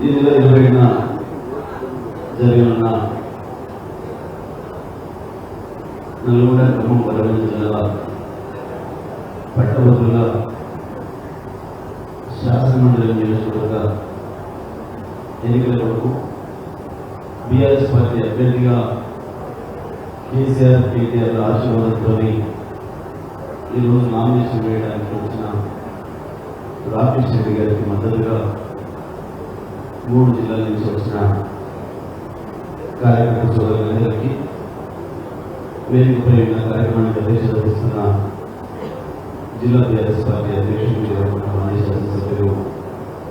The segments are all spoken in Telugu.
ఈ నెల 20న జరిగిన నల్గొండ ఖమ్మం వరంగల్ జిల్లా పట్టభద్రుల శాసనమండలి నియోజకవర్గ ఎన్నికల కొరకు బీఆర్ఎస్ పార్టీ అభ్యర్థిగా కేసీఆర్ కేటీఆర్ ఆశీర్వాదంతో ఈరోజు నామినేషన్ వేయడానికి వచ్చిన రాకేష్ రెడ్డి గారికి మద్దతుగా 3 జిల్లాల నుంచి వచ్చిన కార్యకర్త సోదరులందరికీ వేదికపై ఉన్న కార్యక్రమానికి అధ్యక్షత వహిస్తున్న జిల్లా బీఆర్ఎస్ పార్టీ అధ్యక్షులు మాజీ శాసనసభ్యులు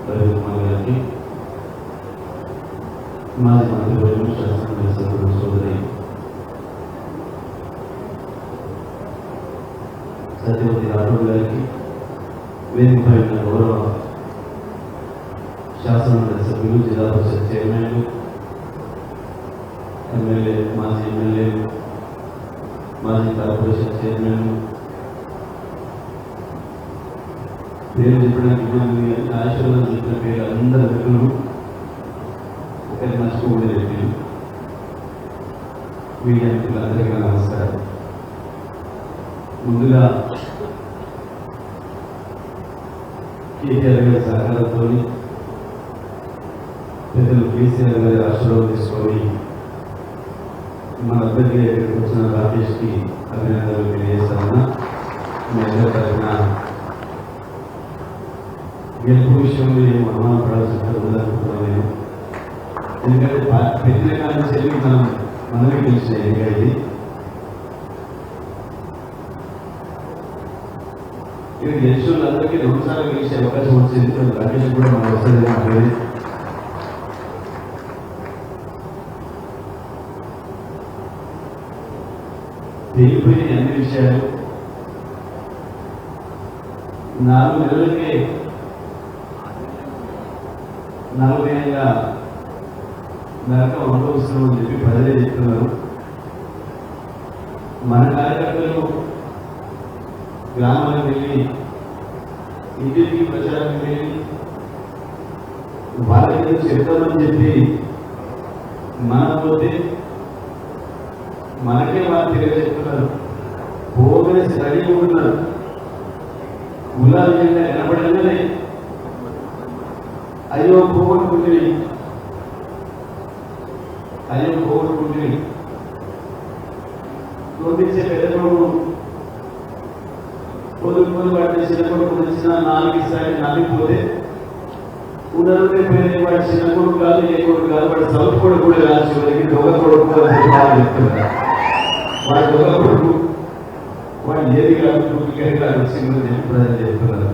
రవి కుమార్ గారికి, మాజీ మంత్రివర్యులు శాసనసభ్యుల సభ్యులు సోదరి సత్యవతి రాఠోడ్ గారికి, వేదికపై ఉన్న గౌరవ శాసనమండలి సభ్యులు, జిల్లా పరిషత్ చైర్మన్లు, ఎమ్మెల్యే, మాజీ ఎమ్మెల్యేలు, మాజీ కార్పొరేషన్ చైర్మన్లు, పేరు చెప్పడానికి ఇబ్బంది, ఆశీర్వాదం చెప్పిన పేరు అందరి వ్యక్తులు, ఒకరి నష్టపోయే వ్యక్తులు, మీడియా మిత్రులందరికీ నమస్కారం. ముందుగా కేటీఆర్ గారి సహకారంతో పెద్దలు కేసీఆర్ గారి ఆశీర్వాదం తీసుకొని మన అభ్యర్థిగా ఇక్కడికి వచ్చిన రాకేష్కి అభినందనలు తెలియజేస్తామన్నా. మీ అందరి తరఫున గెలుపు విషయంలో ఏం అనుమానం పడాల్సి ఉందనుకుంటున్నాను నేను. ఎందుకంటే పెట్టిన కాలం నుంచి మనమే గెలిచిన ఎన్నిక ఇది. ఇక్కడ గెలిచిన వాళ్ళందరికీ 2 సార్లు గెలిచే అవకాశం వచ్చింది. రాకేష్ కూడా మనం వస్తుంది మాట్లాడి తెలిగిపోయిన అన్ని విషయాలు 4 నెలలకే 40 ఏళ్ళగా నరకం అనుభవిస్తున్నామని చెప్పి ప్రజలే చెప్తున్నారు. మన కార్యకర్తలు గ్రామాలకు వెళ్ళి ఇంటికి ప్రచారానికి వెళ్ళి వాళ్ళకి చెప్తామని చెప్పి మనం పోతే మనకే వాళ్ళు తెలియజేస్తున్నారు. పోగేసి రెడీ ఉంటున్నారు. గులాబీ జెండా కనపడగానే అయ్యో పోగొట్టుకుంటుంది, అయ్యో పోగొట్టుకుంటుంది. చూపించే పెద్దకొడుకు పొదుపు వాటి చిన్న కొడుకు వచ్చిన 4 సార్లు నమ్మిపోతే ఉన్నదే వాడి చిన్న కొడుకు కాదు, ఏ కొడుకు కాదు, వాడి సౌత్ కొడుకు కూడా కాదు, చివరికి దొంగ కొడుకు చెప్తున్నారు. వాడి దొంగ కొడుకు, వాడు ఏది కాదు, డూప్లికేట్ కాదు, వచ్చిందని చెప్పి ప్రజలు చెప్తున్నారు.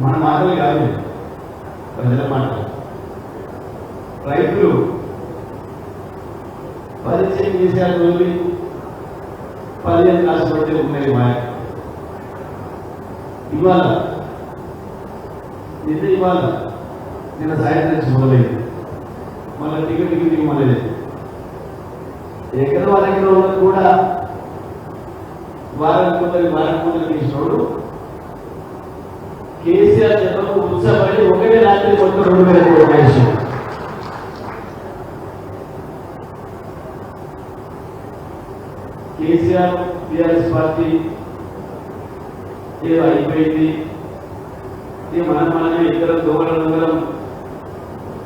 మన మాటలు కాదు, ప్రజల మాటలు. రైతులు పరిచయం చేశారు, 15 కష్టపడి ఉన్నాయి. మా ఇవాళ నిన్న సాయంత్రం నుంచి మొదలైంది. మళ్ళీ టికెట్ మొదలైంది. ఎక్కడ కూడా వారం కొందరు తీసినోడు కేసీఆర్ చెప్పకు ఉత్సపడి ఒకటే రాత్రి మొత్తం 2,000 కోట్ల వేసాడు. కేసీఆర్ బీఆర్ఎస్ పార్టీ ఏదో అయిపోయింది, మనమే ఇద్దరం దొంగలం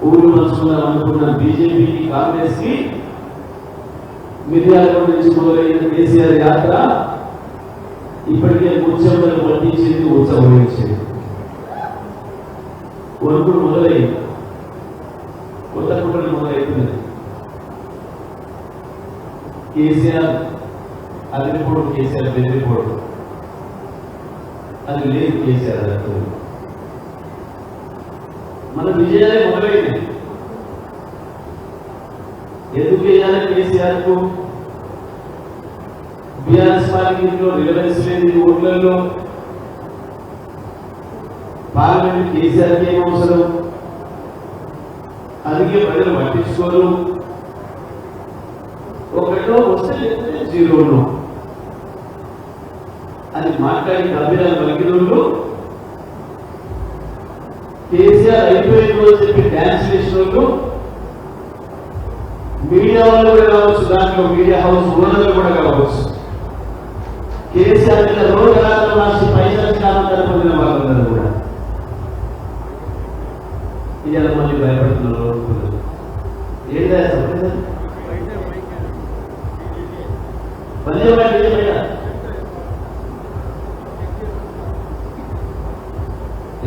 ఊరు పంచుకుందాం అనుకున్న బీజేపీకి, కాంగ్రెస్ కి మిర్యాల నుంచి మొదలైన కేసీఆర్ యాత్ర ఇప్పటికే ఉత్సవాలు పట్టించింది, ఉత్సవించింది. వణుకుడు మొదలైంది, కొత్త కుట్రలు మొదలవుతున్నది. కేసీఆర్ అదిరిపోడు, కేసీఆర్ బెదిరిపోడు, అది లేదు. కేసీఆర్ మన విజయాలే మొదలైంది. ఎందుకు వేయాలి కేసీఆర్ కు? బీఆర్ఎస్ పార్టీలో రిలవెన్స్ లేదు. ఓట్లలో పార్లమెంట్ కేసీఆర్కి ఏం అవసరం? అందుకే ప్రజలు పట్టించుకోరు. ఒకటిలో వస్తే లేకపోతే 0లో అది మాట్లాడి అభిరాలు పలికినోళ్ళు కేసీఆర్ అయిపోయిందో చెప్పి డ్యాన్స్ చేసిన వాళ్ళు మీడియా వాళ్ళు కూడా కావచ్చు, దాంట్లో మీడియా హౌస్ ఓనర్లు కూడా కావచ్చు. కేసీఆర్ మీద రోజు రాసి పైసలు కాలం పొందిన వాళ్ళందరూ కూడా ఇవాళ మళ్ళీ భయపడుతున్నారు. ఏంటా మళ్ళీ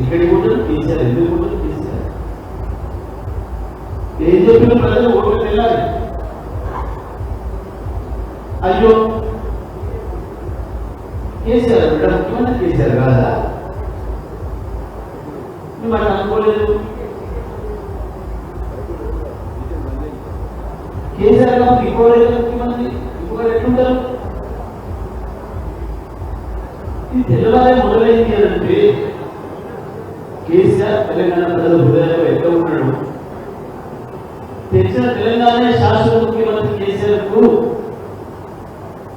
ఇక్కడికి ఉంటుంది కేసీఆర్, ఎందుకు ఉంటుంది కేసీఆర్? ఏం చెప్పిన ప్రజలు ఓట్లు వెళ్ళాలి. అయ్యో కేసీఆర్ బిడ్డ ముఖ్యమంత్రి కేసీఆర్ కాదా? నువ్వు అట్లా అనుకోలేదు. కేసీఆర్ కాబట్టి ఇంకోలేదు ముఖ్యమంత్రి, ఇంకొకరు ఎట్లుంటారు? ఇది తెల్లవారే మొదలైంది అంటే కేసీఆర్ తెలంగాణ ప్రజల హృదయంలో ఎక్కడ ఉన్నాడు? తెచ్చిన తెలంగాణ శాశ్వత ముఖ్యమంత్రి కేసీఆర్ కు,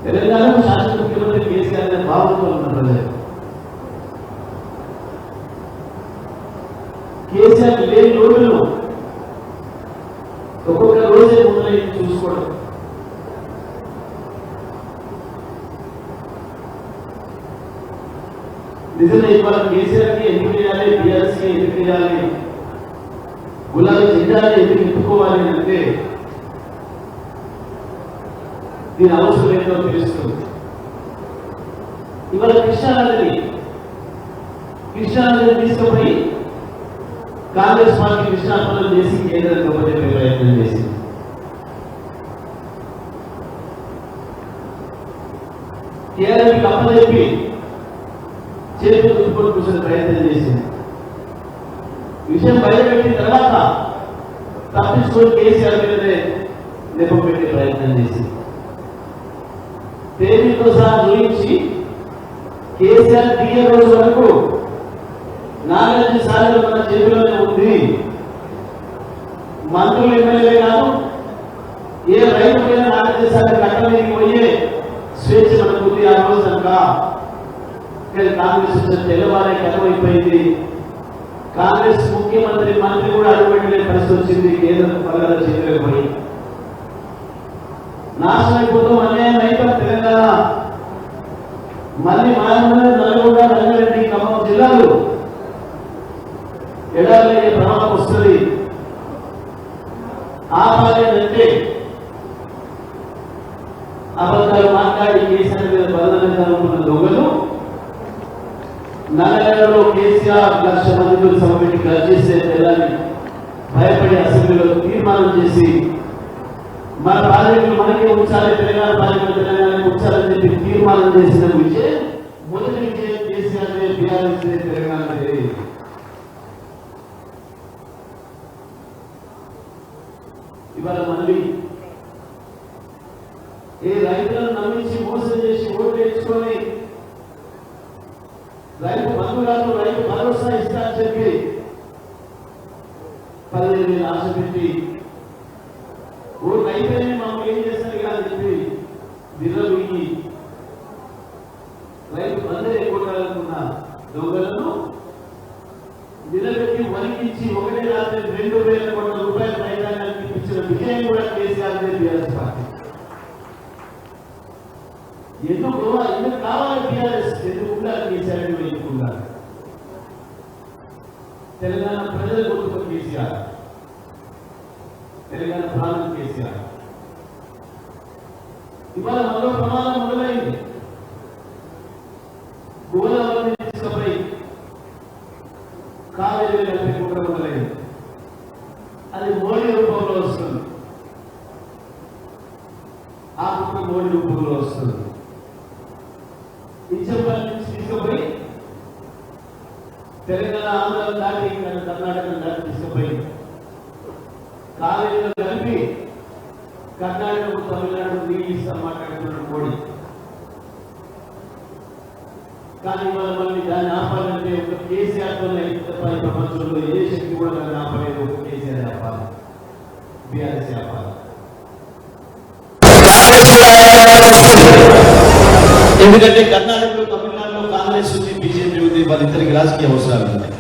తెలంగాణకు శాశ్వత ముఖ్యమంత్రి కేసీఆర్ అనే భావంతో ఉన్న ప్రజలు. కేసీఆర్ లేని రోజులు ఒక్కొక్క రోజే మొదలైంది చూసుకోవడం. నిజంగా ఇవాళ కేసీఆర్కి ఎందుకు చేయాలి, బీఆర్ఎస్కి ఎందుకు చేయాలి, గులాబీ జెండాన్ని ఎందుకు ఎత్తుకోవాలి అంటే దీని అవసరం ఏంటో తెలుస్తుంది. ఇవాళ కృష్ణానదిని తీసుకుపోయి కాంగ్రెస్ పార్టీ కృష్ణాపనం చేసి కేంద్రం కప్పచెప్పే ప్రయత్నం చేసింది. కేంద్రానికి అప్పచెప్పి చేతులు దుప్పుకొని కూర్చొని ప్రయత్నం చేసింది. విషయం బయటపెట్టిన తర్వాత తప్పించుకొని కేసీఆర్ మీదనే నెపం పెట్టే ప్రయత్నం చేసింది. తేదీతో సహా చూపించి కేసీఆర్ దిగే రోజు వరకు 4-5 సార్లు మన చేతిలోనే ఉంది. మంత్రులు ఎమ్మెల్యేలే కాదు, ఏ రైతు మీద 4-5 సార్లు కట్టలేకి పోయే స్వేచ్ఛ మనకు ఉంది. ఆ రోజు కనుక కాంగ్రెస్ వచ్చిన తెల్లవారే కలవైపోయింది. కాంగ్రెస్ ముఖ్యమంత్రి మంత్రి కూడా అడుగుపెట్టలే పరిస్థితి వచ్చింది. కేంద్రం పగల చేతులకు పోయి నాశనం అయిపోతాం. అన్యాయం అయిపోయి తెలంగాణ మళ్ళీ మాయమూల, నల్గొండ, రంగారెడ్డి, ఖమ్మం జిల్లాలు ఎడాలయ్యే ప్రమాదం వస్తుంది. ఆపాలి అంటే అబద్ధాలు మాట్లాడి కేసీఆర్ మీద బలదనుకున్న దొంగలు నగరంలో కేసీఆర్ 1,00,000 మందితో సభ పెట్టి ఖర్చు చేసే తెల్లని భయపడి అసెంబ్లీలో తీర్మానం చేసి మన ప్రాజెక్టులు మనకే ఉంచాలి, తెలంగాణ ప్రాజెక్టులు తెలంగాణకి ఉంచాలని చెప్పి తీర్మానం చేసిన విషయం మొదటి విజయం కేసీఆర్ బీఆర్ఎస్ తెలంగాణ. ఇవాళ మళ్ళీ ఏ రైతులను నమ్మించి మోసం చేసి ఓట్లు వేసుకొని రైతు బంధువులకు రైతు భరోసా ఇస్తా అని చెప్పి 15,000 ఆశ పెట్టి ఓట్లు అయిపోయినా మాకు ఏం చేస్తారు అని చెప్పి విర్రవీగి రైతు బంధు కొట్టాలనుకున్న దొంగలను నిలబెట్టి వణికించి ఒకటే రాత్రి 2,000 కోట్ల రూపాయల రైతాంగానికి ఇచ్చిన విజయం కూడా కేసీఆర్ బీఆర్ఎస్ పార్టీ. ఎందుకు కావాలి బీఆర్ఎస్, ఎందుకు ఉండాలి కేసీఆర్ ఎన్నుకున్నారు? తెలంగాణ ప్రజల గుర్తుకు కేసీఆర్, తెలంగాణ ప్రాణం కేసీఆర్. ఇవాళ మరో ప్రమాదం మొదలైంది. గోదావరిని తీసుకుపోయి కావేరీ కలిపి కుట్ర మొదలైంది. అది మోడీ రూపంలో వస్తుంది. ఆ కుట్ర మోడీ రూపంలో వస్తుంది. ఇచ్చపల్లి నుంచి తీసుకుపోయి తెలంగాణ, ఆంధ్ర దాటి కర్ణాటక దాటి తీసుకుపోయి కావేరీలో కలిపి కర్ణాటక, తమిళనాడు నీళ్ళు ఇస్తా మాట్లాడుతున్నాడు మోడీ. కానీ ఇవాళ మళ్ళీ దాన్ని ఆపాలంటే ఒక కేసీఆర్తో ప్రపంచంలో ఏ శక్తి కూడా దాన్ని ఆపలేదు. ఒక కేసీఆర్ ఆపాలి, బీఆర్ఎస్ ఆపాలి. ఎందుకంటే కర్ణాటకలో, తమిళనాడులో కాంగ్రెస్ ఉంది, బీజేపీ ఉంది, వాళ్ళిద్దరికి రాజకీయ అవసరాలు ఉన్నాయి.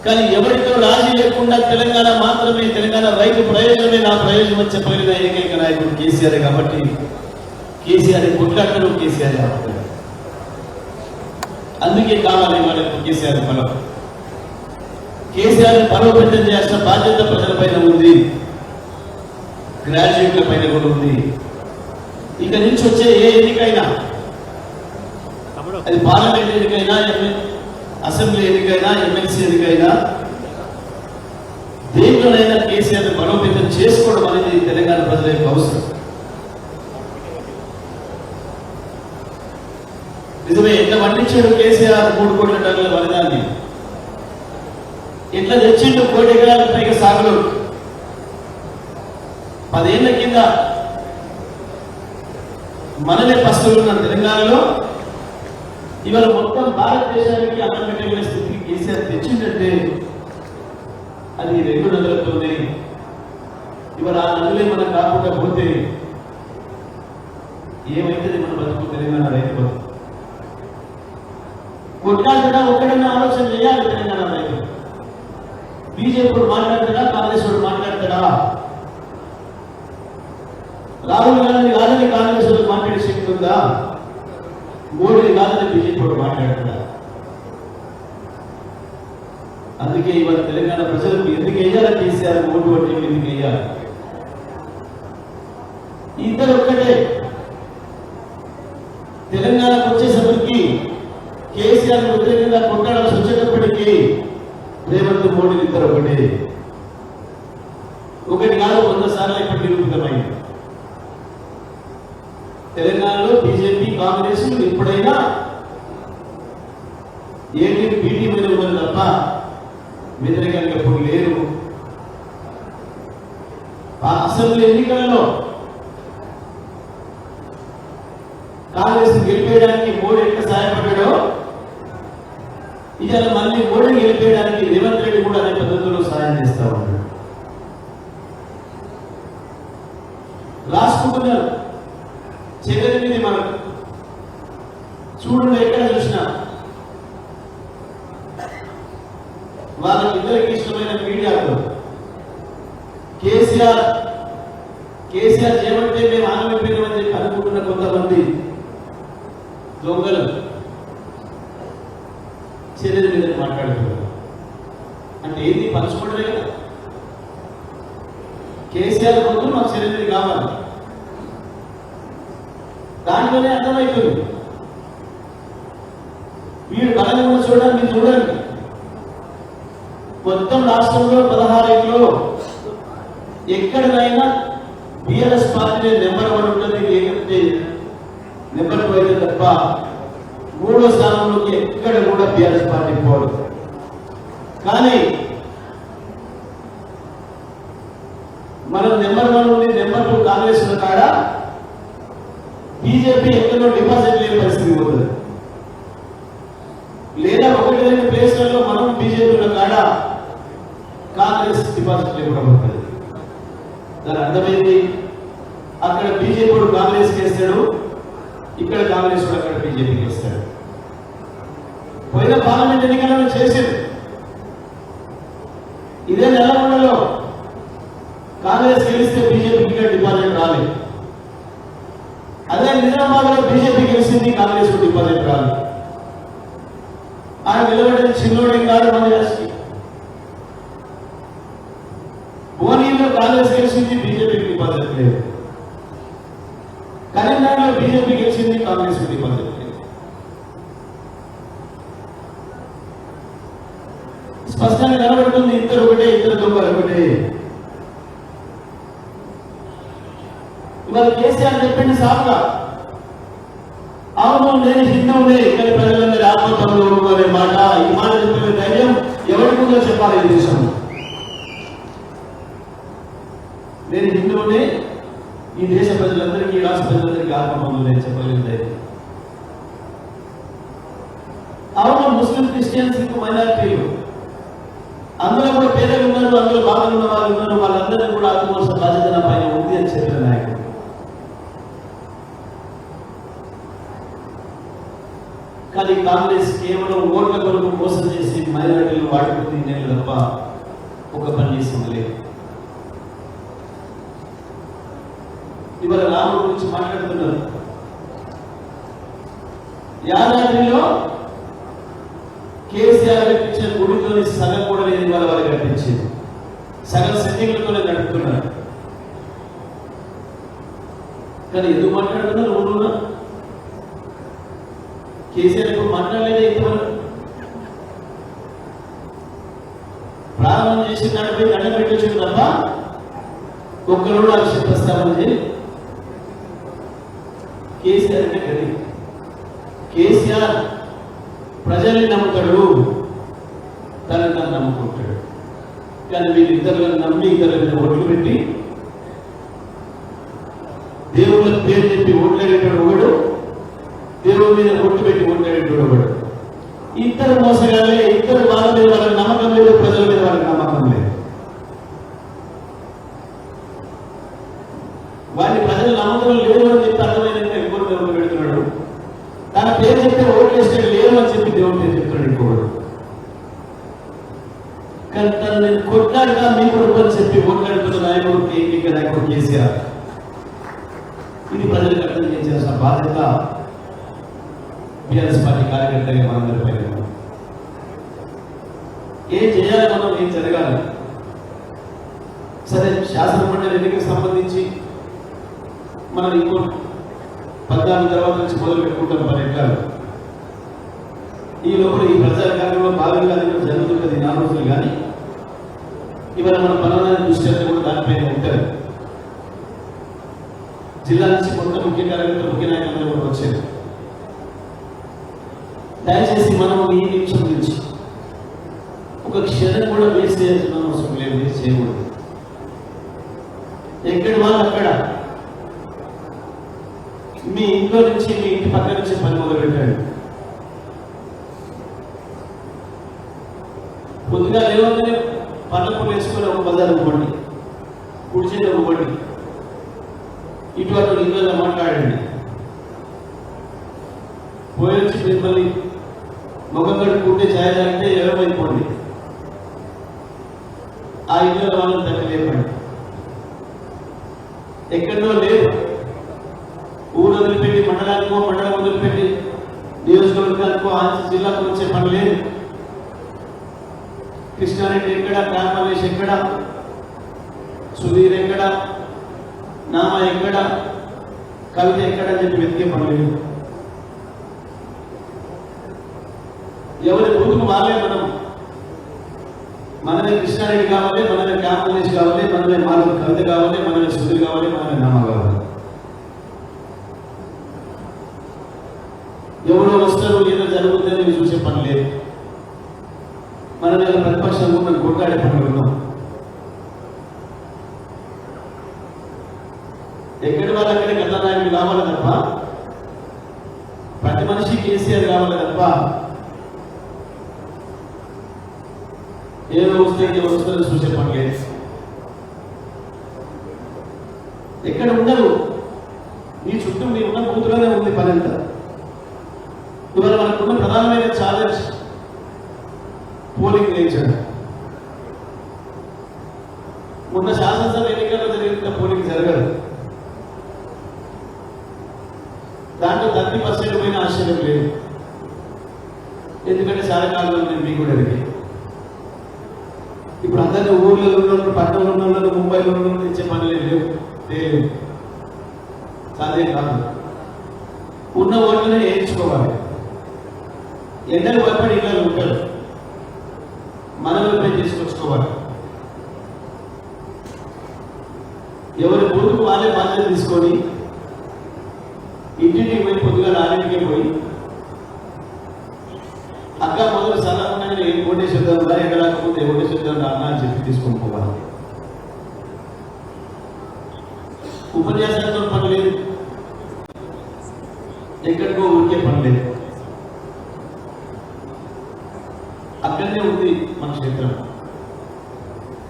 కానీ ఎవరితో రాజీ లేకుండా తెలంగాణ మాత్రమే, తెలంగాణ రైతు ప్రయోజనమే నా ప్రయోజనం అని చెప్పగలిగిన ఏకైక నాయకుడు కేసీఆర్. కాబట్టి కేసీఆర్ కొట్లాడతాడు, కేసీఆర్ ఆపుతాడు. అందుకే కావాలి మనకు కేసీఆర్ బలం. కేసీఆర్ బలోపేతం చేయాల్సిన బాధ్యత ప్రజలపైన ఉంది, గ్రాడ్యుయేట్ల పైన కూడా ఉంది. ఇక నుంచి వచ్చే ఏ ఎన్నికైనా, అది పార్లమెంట్ ఎన్నికైనా, అసెంబ్లీ ఎన్నికైనా, ఎమ్మెల్సీ ఎన్నికైనా, దేంట్లోనైనా కేసీఆర్ బలోపేతం చేసుకోవడం అనేది తెలంగాణ ప్రజల యొక్క అవసరం. నిజమే, ఎట్లా పండించాడు కేసీఆర్ 3 కోట్ల టన్నుల వరదాన్ని, ఎట్లా తెచ్చిండు 1 కోటి ఎకరాలకు పైగా సాగులో. 10 ఏళ్ల కింద మనమే పస్తులున్న తెలంగాణలో ఇవాళ మొత్తం భారతదేశానికి అన్నం పెట్టగల స్థితికి కేసీఆర్ తెచ్చిందంటే అది 2 నదులతోనే. ఇవాళ ఆ నదులే మనం కాకుండా పోతే ఏమైతుంది మన బతుకు, తెలంగాణ రైతు బతుకు. కొట్లాడటా ఒక్కడన్నా ఆలోచన చేయాలి తెలంగాణ రైతు. బీజేపీ మాట్లాడతాడా, కాంగ్రెస్ వాడు మాట్లాడతాడా? రాహుల్ గాంధీ కాదని కాంగ్రెస్ వాడు మాట్లాడే శక్తి ఉందా? మోడీ కాదని బీజేపీ వాడు మాట్లాడతాడా? అందుకే ఇవాళ తెలంగాణ ప్రజలకు ఎందుకు వేయాలి కేసీఆర్ ఓటు, అంటే ఎందుకు వేయాలి? ఇద్దరు ఒక్కటే. తెలంగాణకు వచ్చేసరికి కేసీఆర్ వ్యతిరేకంగా కొట్టాడాల్సి వచ్చేటప్పటికీ రేవంత్ మోడీ ఇద్దరు ఒకటే. ఒకటి కాదు, 100 సార్లు ఇప్పుడు నిరూపితమైంది. తెలంగాణలో బీజేపీ, కాంగ్రెస్ ఎప్పుడైనా ఏంటి బీటీ మీద ఉన్నారు తప్ప వ్యతిరేకంగా ఎప్పుడు లేరు. ఆ అసెంబ్లీ ఎన్నికలలో కాంగ్రెస్ గెలిపేయడానికి మోడీ ఎంత సహాయపడ్డాడో, ఇవాళ మళ్ళీ మోడీ గెలిపేయడానికి రేవంత్ రెడ్డి కూడా అనే పద్ధతుల్లో సహాయం చేస్తా ఉన్నాడు. రాసుకుంటున్నారు చెగరిమిది మనకు. చూడండి, ఎక్కడ చూసినా వాళ్ళకి ఇద్దరికి ఇష్టమైన మీడియాతో కేసీఆర్ చేయమంటే మేము ఆనందపోయినామని చెప్పి అనుకుంటున్న కొంతమంది దొంగలు చెల్లెల మీద మాట్లాడుతున్నారు. అంటే ఏంది? పంచుకోవడమే కదా. కేసీఆర్ ముందు మాకు చెల్లెలు కావాలి, దాంట్లోనే అర్థమవుతుంది. వీడు బలంగా ఉన్న చూడండి, మీరు చూడండి, మొత్తం రాష్ట్రంలో 16 ఎక్కడైనా బిఆర్ఎస్ పార్టీ నెంబర్ 1 ఉంటుంది, లేకపోతే నెంబర్ 2 అయితే తప్ప 3వ స్థానంలోకి ఎక్కడ కూడా బిఆర్ఎస్ పార్టీ పోదు. కానీ మనం నెంబర్ 1 నుండి నెంబర్ 2 కాంగ్రెస్ ఉన్న కాడ బీజేపీ ఎక్కడో డిపాజిట్ లేని పరిస్థితి పోతుంది. లేదా 1-2 ప్లేస్లలో మనం బీజేపీ ఉన్న కాడ కాంగ్రెస్ డిపాజిట్ లేకుండా ఉంటుంది. దాని అర్థమైంది, అక్కడ బీజేపీ కాంగ్రెస్కి వేస్తాడు, ఇక్కడ కాంగ్రెస్ అక్కడ బీజేపీకి వేస్తాడు. పోయిన పార్లమెంట్ ఎన్నికలను చేసేది ఇదే నల్లగొండలో కాంగ్రెస్ గెలిస్తే బీజేపీకి డిపాజిట్ రాలేదు. అదే నిజామాబాద్ లో బీజేపీ గెలిచింది, కాంగ్రెస్ డిపాజిట్ రాలేదు. ఆయన నిలబడిన చిన్నోడి కాదు మన రాష్ట్రీయ. భువనగిరిలో కాంగ్రెస్ గెలిచింది, బీజేపీకి డిపాజిట్ లేదు. కరీంనగర్లో బీజేపీ గెలిచింది, కాంగ్రెస్ డిపాజిట్ లేదు. స్పష్టంగా కనబడుతుంది, ఇద్దరు ఒకటే, ఇద్దరు దొంగలు ఒకటే. ఇవాళ కేసీఆర్ చెప్పింది సాగుగా, అవును నేను హిందువునే, ఇక్కడ ప్రజలందరూ ఆత్మతంలో అనే మాట, ఈ మాట చెప్పిన ధైర్యం ఎవరికి ఉందో చెప్పాలి ఈ దేశంలో. నేను హిందువునే, ఈ దేశ ప్రజలందరికీ, రాష్ట్ర ప్రజలందరికీ ఆత్మబంధువు నేను చెప్పలేదు ధైర్యం. అవును ముస్లిం, క్రిస్టియన్స్, మైనారిటీలు అందులో కూడా పేదలు ఉన్నారు, అందులో బాధలు ఉన్న వాళ్ళు ఉన్నారు, వాళ్ళందరినీ కూడా ఆత్మవలసిన బాధ్యత నా పైన ఉంది అని చెప్పిన నాయకుడు. కానీ కాంగ్రెస్ కేవలం ఓట్ల కొరకు మోసం చేసి మైనారిటీలు వాడుకుంది నేను తప్ప ఒక పని చేసింది లేదు. ఇవాళ రాముడి గురించి మాట్లాడుతున్నారు. యాదాద్రిలో కేసీఆర్ కట్టించిన గుడితోని సగం కూడా లేని వాళ్ళ వారు కట్టించింది, సగం సెట్టింగ్లతోనే నడుపుతున్నారు. కానీ ఎందుకు మాట్లాడుతున్నారు? ఊళ్ళో కేసీఆర్ ఇప్పుడు మాట్లాడలేదే. ఇంతవరకు ప్రారంభం చేసి నడిపి దండం పెట్టొచ్చింది తప్ప ఒక్కరు ఆ విషయం ప్రస్తావన చేయాలి. కేసీఆర్ అంటే గది. కేసీఆర్ ప్రజల్ని నమ్ముతాడు, తనని తను నమ్ముకుంటాడు. కానీ వీళ్ళు ఇతరులను నమ్మి ఇతరుల మీద ఓట్లు పెట్టి దేవుళ్ళ పేరు చెప్పి ఓట్లాడేటాడు ఒకడు, దేవుడి మీద ఓట్లు పెట్టి ఓట్లాడేటాడు ఒకడు. ఇద్దరు మోసగాలే. ఇద్దరు వాళ్ళ మీద వాళ్ళకి నమ్మకం లేదు, ప్రజల మీద వాళ్ళకి నమ్మకం లేదు. వాడిని ప్రజలు నమ్మకం లేదు అని చెప్పి అర్థమైనాక ఇంకోటి దేవుడు పెడుతున్నాడు. తన పేరు చెప్తే ఓట్లు వేస్తే లేరు అని చెప్పి దేవుడు పేరు చెప్తున్నాడు ఇంకోడు. కానీ తను నేను కొట్లాడుగా మీ కొడుకు అని చెప్పి ఓట్లాడుతున్న నాయకుడు ఏకైక నాయకుడు కేసీఆర్. ఇది ప్రజలకు అర్థం చేయాల్సిన బాధ్యత బీఆర్ఎస్ పార్టీ కార్యకర్తగా మనందరిపై. ఏం చేయాలి, మనం ఏం జరగాలి? సరే, శాసనమండలి ఎన్నికలకు సంబంధించి మనం ఇంకో 14 తర్వాత నుంచి మొదలు పెట్టుకుంటాం పర్యటనలు. ఈ లోపల ఈ ప్రచార కార్యక్రమంలో భాగంగా జరుగుతుంటుంది 4 రోజులు. కానీ ఇవాళ మన పనుల దృష్టి కూడా దానిపైన ఉంటారు. జిల్లా నుంచి మొత్తం ముఖ్య కార్యకర్తలు, ముఖ్య నాయకులందరూ కూడా వచ్చారు. దయచేసి మనం ఈ నిమిషం నుంచి ఒక క్షణం కూడా వేస్ట్ చేయాల్సిన అవసరం లేదు, వేస్ట్ చేయకూడదు. ఎక్కడి వాళ్ళు అక్కడ మీ ఇంట్లో నుంచి, మీ ఇంటి పక్క నుంచి పని మొదలు పెట్టండి. కొద్దిగా లేవగానే పళ్ళకు వేసుకొని ఒక బజార్ ఇవ్వండి, కుడి చేతి ఇవ్వండి, ఇటువంటి ఇంట్లో మాట్లాడండి. పోయి వచ్చి మిమ్మల్ని ముఖం కట్టుకుంటే ఛాయ తాగితే ఎవరైపోండి. ఆ ఇంట్లో వాళ్ళని తగ్గలేపండి. ఎక్కడో లేదు, ఊరు వదిలిపెట్టి మండలానికో, మండలం వదిలిపెట్టి నియోజకవర్గానికో, జిల్లాకు వచ్చే పని లేదు. కృష్ణారెడ్డి ఎక్కడ, రామలేష్ ఎక్కడ, సుధీర్ ఎక్కడ, నామ ఎక్కడ, కవిత ఎక్కడ అని చెప్పి వెతికే పని లేదు. ఎవరి బూతుకు వాళ్ళే మనం. మనమే కృష్ణారెడ్డి కావాలి, మనమే రామలేష్ కావాలి, మనమే మాధవ కవిత కావాలి, మనమే సుధీర్ కావాలి, మనమే నామ కావాలి. ఎవరో వస్తారు, ఏదో జరుగుతుందని చూసే పని లేదు. మనం ఏదో ప్రతిపక్షంలో మనం కొట్లాడే పనులు ఉన్నాం. ఎక్కడి వాళ్ళు అక్కడే కథానాయకులు కావాలి తప్ప, ప్రతి మనిషి కేసీఆర్ కావాలి తప్ప, ఏదో వస్తే వస్తుందని చూసే పని లేదు. ఎక్కడ ఉండదు, నీ చుట్టూ నీ ఉన్న బూతులోనే ఉంది పని అంతా. ఇవాళ మనకున్న ప్రధానమైన ఛాలెంజ్ పోలింగ్ నేచర్. మొన్న శాసనసభ ఎన్నికల్లో జరిగిన పోలింగ్ జరగదు. దాంట్లో 30% పైన ఆశ్చర్యం లేదు. ఎందుకంటే చాలా కాలంలో నేను మీకు కూడా అడిగి, ఇప్పుడు అందరినీ ఊర్లో ఉన్న పట్టణంలో ఉన్న వాళ్ళు, ముంబైలో ఉన్న వాళ్ళు ఇచ్చే పనులు లేవు, సాధ్యం కాదు. ఉన్న ఓట్లనే వేయించుకోవాలి. ఎండలు భయపడి ఇళ్ళు ఉంటారు, మనల్ని తీసుకొచ్చుకోవాలి. ఎవరి బూతుకు వాళ్ళే బాధ్యత తీసుకొని ఇంటికి పోయి పొద్దుగా 4ంటికే పోయి అక్క మొదలు సలహా ఏం ఓటేసేద్దాం, ఎక్కడ రాకపోతే ఓటేసేద్దాం అన్న అని చెప్పి తీసుకొని పోవాలి. ఉపన్యాసాలతో పని లేదు, ఎక్కడికో ఊరికే పని లేదు. అక్కడనే ఉంది మన క్షేత్రం.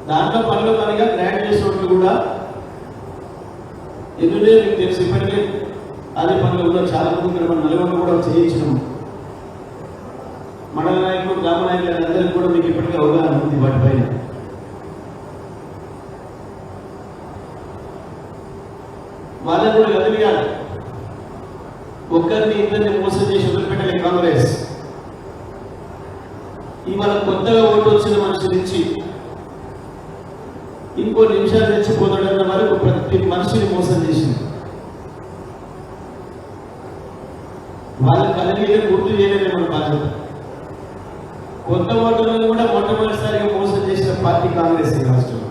దాంట్లో పనిలో పనిగా గ్రాడ్యుయేషన్ కూడా ఎందుకంటే మీకు తెలిసి ఇప్పటికే అదే పనిలో కూడా చాలా మంది మన నలుగురు కూడా చేయించడం. మండల నాయకులు గ్రామ నాయకులు అందరికీ కూడా మీకు ఇప్పటికీ అవగాహన ఉంది వాటిపైన. వాళ్ళని కూడా కదిలియాలి. ఒక్కరిని ఇద్దరిని మోసం చేసి వదిలిపెట్టాలి కాంగ్రెస్. ఇవాళ కొత్తగా ఓటు వచ్చిన మనిషి నుంచి ఇంకో నిమిషాలు తెచ్చిపోతాడన్న వరకు ప్రతి మనిషిని మోసం చేసింది. వాళ్ళ కదిలిగా గుర్తు చేయలేదే మన బాధ్యత. కొత్త ఓటర్లను కూడా మొట్టమొదటిసారిగా మోసం చేసిన పార్టీ కాంగ్రెస్ ఈ రాష్ట్రంలో.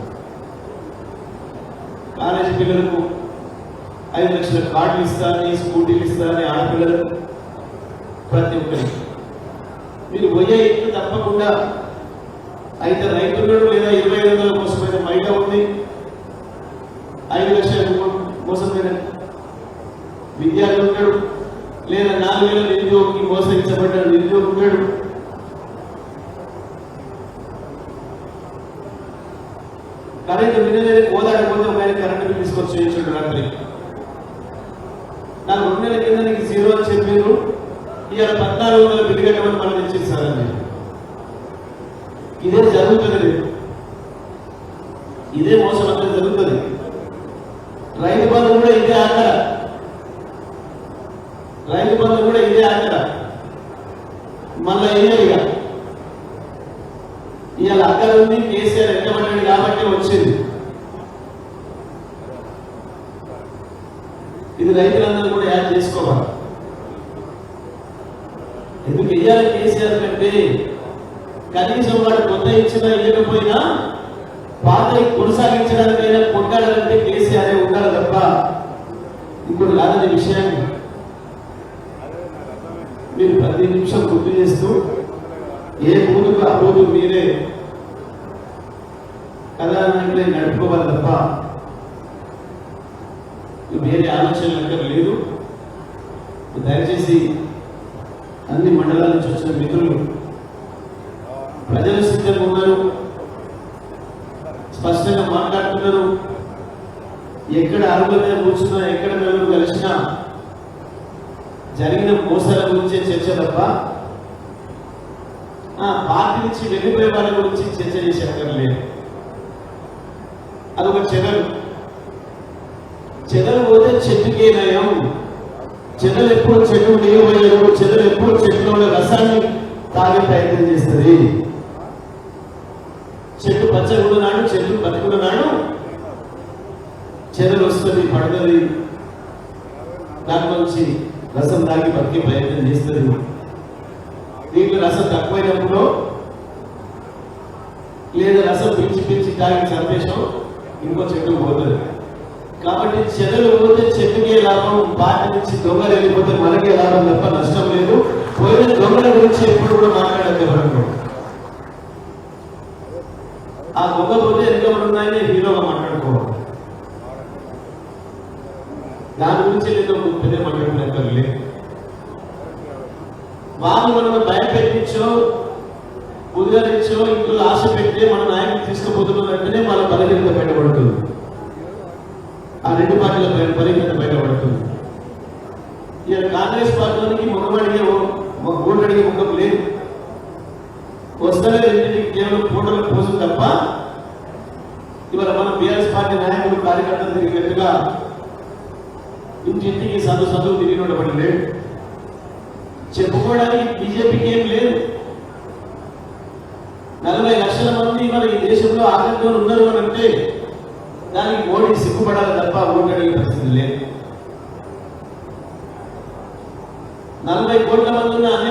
కాలేజీ పిల్లలకు 5 లక్షల కార్డులు ఇస్తారని, స్కూటీలు ఇస్తారని ఆడపిల్లలకు ప్రతి ఒక్కరికి మీరు పోయే ఇల్లు తప్పకుండా అయితే రైతున్నాడు లేదా 25,000 మోసమైన మహిళ ఉంది, 5 లక్షల మోసమైన విద్యార్థి ఉన్నాడు, లేదా 4,000 నిరుద్యోగికి మోసగించబడ్డ నిరుద్యోగి ఉన్నాడు. కరెంటు వినలేదు ఓదాడకపోతే ఒక ఆయన కరెంటు బిల్ తీసుకొచ్చి చేయించాడు రాత్రి. నాకు 2 నెలల కింద నీకు 0 అని చెప్పారు, ఇవాళ 1400 బిల్లు కట్టమని మనం తెచ్చిస్తారని. ఇదే జరుగుతుంది, ఇదే మోసం అంతా జరుగుతుంది. రైతు బంధు కూడా ఇదే ఆకర, రైతు బంధు కూడా ఇదే ఆకర. మళ్ళా ఏరియా ఇవాళ అక్కడ ఉంది, కేసీఆర్ ఎక్కబడ్డాడు కాబట్టి వచ్చింది. ఇది రైతులందరూ కూడా యాడ్ చేసుకోవాలి. ఎందుకు వెయ్యాలి కేసీఆర్ కంటే కనీసం వాడు కొత్త ఇచ్చినా ఇవ్వకపోయినా పాత కొనసాగించడానికైనా కొట్టాడంటే కేసీఆర్ ఉండాలి తప్ప ఇంకోటి కాదనే విషయాన్ని మీరు ప్రతి నిమిషం గుర్తు చేస్తూ ఏ బూతుకు ఆ బూతు మీరే కథానాయకులే నడుపుకోవాలి తప్ప వేరే ఆలోచనలు అక్కడ లేదు. దయచేసి అన్ని మండలాల నుంచి వచ్చిన మిత్రులు ప్రజలు సిద్ధంగా ఉన్నారు, స్పష్టంగా మాట్లాడుతున్నారు. ఎక్కడ అరుగుల మీద కూర్చున్నా, ఎక్కడ నలుగురు కలిసినా జరిగిన మోసాల గురించే చర్చ తప్ప పార్టీ నుంచి వెళ్ళిపోయే వాళ్ళ గురించి చర్చ చేసే అక్కర్లేదు. అదొక చెదలు పోతే చెట్టుకే నయం. చెదలు ఎప్పుడు చెట్టు నీయబోయారు, చెదలు ఎప్పుడు చెట్టులో రసాన్ని తాగే ప్రయత్నం చేస్తుంది. చెట్టు పచ్చగున్నాడు, చెట్టు బతుకున్నాడు, చెదలు వస్తుంది, పడుతుంది, దాంట్లో నుంచి రసం తాగి బతికే ప్రయత్నం చేస్తుంది. దీంట్లో రసం తక్కువైనప్పుడు లేదా రసం పిలిచి తాగి చంపేసాం ఇంకో చెట్టు పోతుంది. కాబట్టి చెదలు పోతే చెట్టుకే లాభం, పార్టీ నుంచి దొంగలు వెళ్ళిపోతే మనకే లాభం తప్ప నష్టం లేదు. పోయిన దొంగల గురించి ఎప్పుడు కూడా మాట్లాడద్దు ఎవరు. ఆ దొంగ పోతే ఎంతమంది ఉన్నాయని హీరోగా మాట్లాడుకోవాలి. దాని గురించి ఏదో పెద్ద మాట్లాడుకునే లేదు. వాళ్ళు మనం భయపెట్టించో ఉదరించో ఇంట్లో ఆశ పెట్టి మన నాయకులు తీసుకుపోతున్నట్టునే వాళ్ళ బలహీనత బయటపడుతుంది. ఆ 2 పార్టీల బలహీనత బయటపడుతుంది. ఇక కాంగ్రెస్ పార్టీలోనికి ఓటు అడిగే ముఖం లేదు. వస్తలే రెండింటికి కేవలం ఫోటోలు పోసు తప్ప ఇవాళ మన బీఆర్ఎస్ పార్టీ నాయకులు కార్యకర్తలు తిరిగినట్టుగా ఇంటింటికి చదువు తిరిగి ఉండబడి లేడు. చెప్పుకోవడానికి బీజేపీకి ఏం లేదు. 40 లక్షల మంది మన ఈ దేశంలో ఆనందంగా ఉన్నారు అని అంటే దానికి మోడీ సిగ్గుపడాలి తప్ప ఓటు అడిగే పరిస్థితి లేదు. 40 కోట్ల మంది ఉన్న అన్ని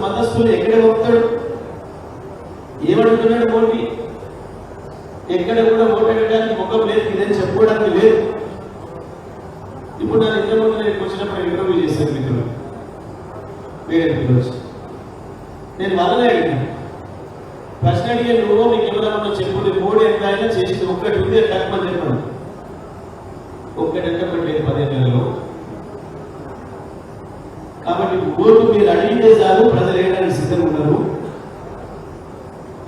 మతస్థులు ఎక్కడే పోతాడు? ఏమడుగుతున్నాడు మోడీ? ఎక్కడ కూడా ఓటు అడగడానికి ముఖం లేదు, ఇదని చెప్పుకోవడానికి లేదు. ఇప్పుడు నా ఇంతకుముందు నేను వచ్చినప్పుడు ఇంటర్వ్యూ చేశాను మిత్రులు, వేరే పిల్లలు. నేను వాళ్ళనే అడిగాను, ప్రశ్న అడిగే నువ్వు మీకు ఎవరన్నా చెప్పుకుంటే మోడీ ఎంత అయినా చేసింది ఒక్కటి ఉంది కరెక్ట్ చెప్పండి. ఒక్కటి అంటే ఒకటి లేదు 15 నెలలు. కాబట్టి ఓటు మీరు అడిగితే చాలు, ప్రజలు వేయడానికి సిద్ధంగా ఉన్నారు.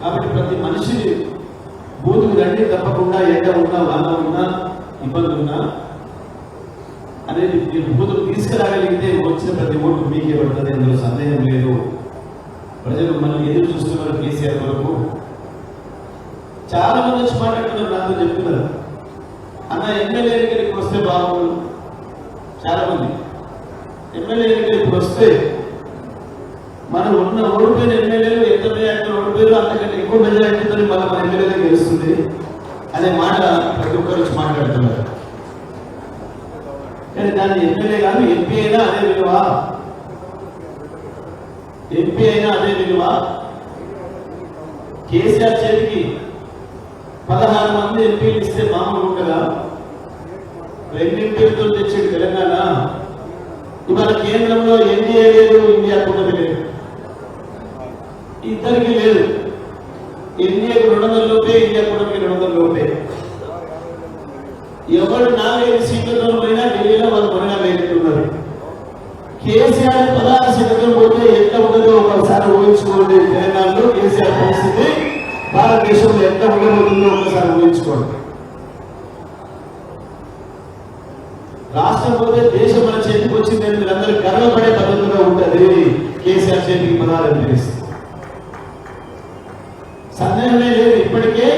కాబట్టి ప్రతి మనిషిని బూతుకు రండి తప్పకుండా, ఎండ ఉన్నా వాన ఉన్నా ఇబ్బంది ఉన్నా అనేది మీరు బూతుకు తీసుకురాగలిగితే వచ్చిన ప్రతి ఓటు మీకే పడుతుంది, అందులో సందేహం లేదు. ప్రజలు మనం ఎదురు చూస్తున్నారు కేసీఆర్ కొరకు. చాలా మంది వచ్చి మాట్లాడుతున్నారు, నాతో చెప్తున్నారు, అన్న ఎమ్మెల్యే ఎన్నికలకి వస్తే బాగుండు. చాలా మంది ఎమ్మెల్యే ఎన్నికలకి వస్తే మనం ఉన్న ఓడిపోయిన ఎమ్మెల్యేలు ఎంత మెజార్టీ ఓడిపోయారో అంతకంటే ఎక్కువ మెజార్టీతో మళ్ళీ మన ఎమ్మెల్యేలకు గెలుస్తుంది అనే మాట ప్రతి ఒక్కరు వచ్చి మాట్లాడుతున్నారు. కానీ దాన్ని ఎమ్మెల్యే కాదు, ఎంపీ అయినా అదే విలువ, ఎంపీ అయినా అదే విలువ. కేసీఆర్ చేతికి 16 మంది ఎంపీలు ఇస్తే మామూలు ఉంటుందా? 2 ఎంపీలతో తెచ్చాడు తెలంగాణ. ఇవాళ కేంద్రంలో ఎన్డీఏ లేదు, ఇండియా కూటమి లేదు, ఇద్దరికి లేదు. ఎన్డీఏకు 200 లోపే, ఇండియా కూటమికి 200 లోపే. ఎవరు 4 సీట్లతో పోయినా ఢిల్లీలో వాళ్ళు కొనగా వేస్తున్నారు. కేసీఆర్ 16 సీట్లతో పోతే ఎంత ఉండదో ఒకసారి ఊహించుకోండి. తెలంగాణలో కేసీఆర్ పరిస్థితి భారతదేశంలో ఎంత ఉండబోతుందో ఒకసారి ఊహించుకోండి. రాష్ట్రం పోతే దేశం మన చేతికి వచ్చింది, మీరందరూ గర్వపడే పద్ధతిలో ఉంటుంది. కేసీఆర్ చేతికి 16 ఎంపీలు సందేహమే లేదు. ఇప్పటికే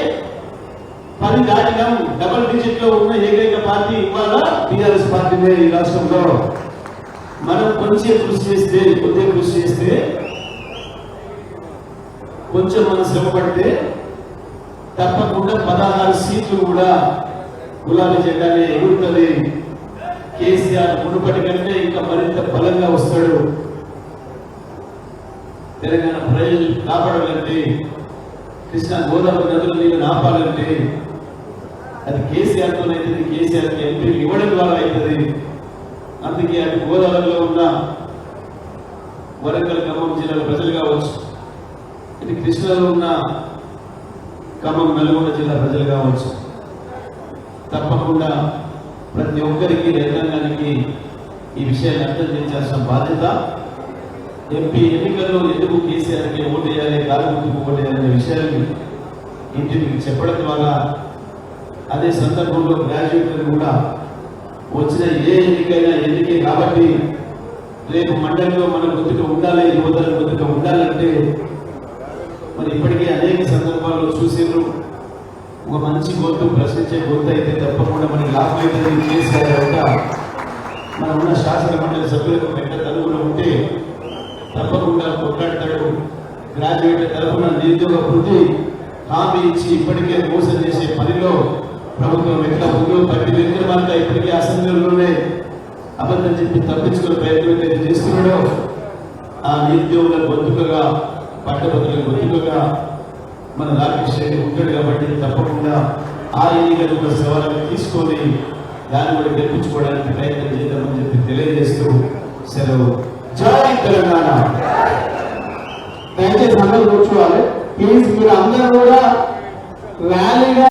10 దాటినాం. డబుల్ డిజిట్ లో ఉన్న ఏకైక పార్టీ ఇవాళ టీఆర్ఎస్ పార్టీనే ఈ రాష్ట్రంలో. మనం కొంచెం కృషి చేస్తే, కొంచెం మనం శ్రమ పడితే తప్పకుండా 16 సీట్లు కూడా గులాబీ జెండానే ఎగురుతుంది. కేసీఆర్ మునుపటి కంటే ఇంకా మరింత బలంగా వస్తాడు. తెలంగాణ ప్రజలు కాపాడాలంటే, కృష్ణా గోదావరి నదుల నీళ్ళు ఆపాలంటే అది కేసీఆర్తోనైతుంది. కేసీఆర్కి ఎంపీలు ఇవ్వడం ద్వారా అవుతుంది. అందుకే అటు గోదావరిలో ఉన్న వరంగల్ ఖమ్మం జిల్లాల ప్రజలు కావచ్చు, ఇటు కృష్ణాలో ఉన్న ఖమ్మం నల్గొండ జిల్లా ప్రజలు కావచ్చు, తప్పకుండా ప్రతి ఒక్కరికి రైతాంగానికి ఈ విషయాన్ని అర్థం చేయాల్సిన బాధ్యత. ఎంపీ ఎన్నికల్లో ఎందుకు కేసీఆర్కి ఓటు వేయాలి, కాలుగుర్తుకు ఓటు వేయాలనే విషయాన్ని ఇంటికి చెప్పడం ద్వారా, అదే సందర్భంలో గ్రాడ్యుయేట్లు కూడా వచ్చిన ఏ ఎన్నికైనా ఎన్నికే కాబట్టి రేపు మండలిలో మన గుర్తుగా ఉండాలి, యువతల గుర్తుగా ఉండాలంటే మరి ఇప్పటికే అనేక సందర్భాల్లో చూసిర్రు. ఒక మంచి గొంతు, ప్రశ్నించే గొంతు అయితే తప్పకుండా మనకి లాభం అయితే కేసీఆర్ మనం ఉన్న శాసన మండలి సభ్యులకు పెద్ద తలుపులు ఉంటే తప్పకుండా కొట్లాడతాడు. గ్రాడ్యుయేట్ తరఫున నిరుద్యోగ వృత్తి హామీ ఇచ్చి ఇప్పటికే మోసం చేసే పనిలో ప్రభుత్వం ఎట్లా ముందు ప్రతి విక్రమార్క ఇప్పటికే అసెంబ్లీలోనే అబద్ధం చెప్పి తప్పించుకునే ప్రయత్నం అయితే చేస్తున్నాడో ఆ నిరుద్యోగుల గొంతుకగా, పట్టభద్రుల గొంతుకగా మన రాకేష్ రెడ్డి ఉంటాడు. కాబట్టి తప్పకుండా ఆ ఎన్నికలు కూడా సవాళ్ళని తీసుకొని దాన్ని కూడా గెలిపించుకోవడానికి ప్రయత్నం చేద్దామని చెప్పి తెలియజేస్తూ సెలవు. జై తెలంగాణ. దయచేసి అందరూ కూర్చోవాలి ప్లీజ్. మీరు అందరూ కూడా ర్యాలీగా